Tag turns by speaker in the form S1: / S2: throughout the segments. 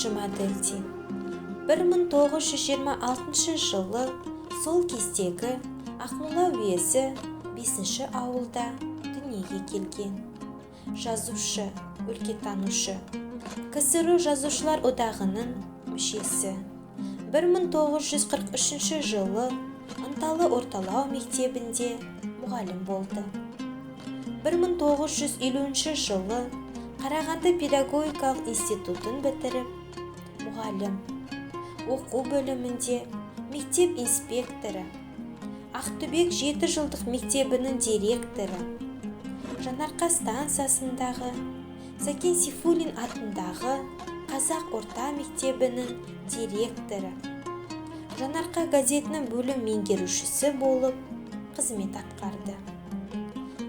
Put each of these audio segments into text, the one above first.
S1: Жұмаділдин 1926 жылы сол кездегі Ақмола уезі 5-ші ауылда дүниеге келген. Жазушы, өлкетанушы, КСР жазушылар одағының мүшесі. 1943 жылы Ынталы орталау мектебінде мұғалім болды. 1950 жылы Қарағанды педагогикалық институтын бітіріп, мұғалім, оқу бөлімінде мектеп инспекторы, Ақтүбек 7 жылдық мектебінің директоры, Жанарқа станциясындағы Сәкен Сейфуллин атындағы Қазақ орта мектебінің директоры, Жанарқа газетінің бөлім меңгерушісі болып қызмет атқарды.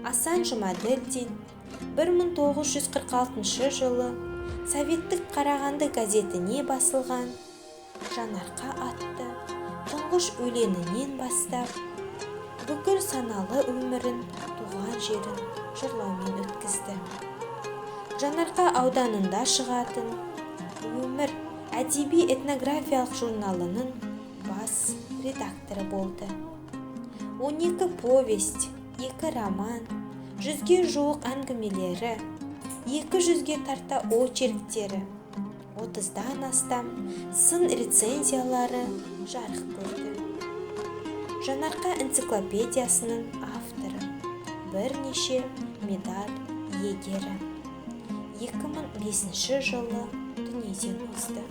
S1: Асан Жұмаділдин 1946 жылы Советтік Қарағанды газетіне басылған Жанарқа атты тұңғыш өлеңінен бастап, бүкіл саналы өмірін, туған жерін жырлаумен өткізді. Жанарқа ауданында шығатын Өмір әдеби-этнографиялық журналының бас редакторы болды. 12 повесть, 2 роман, 100-ге жуық әңгімелері, 200-ге тарта очерктері, 30-дан астам сын рецензиялары жарық көрді. Жанарқа энциклопедиясының авторы, бірнеше медаль иегері. 2005 жылы дүниеден озды.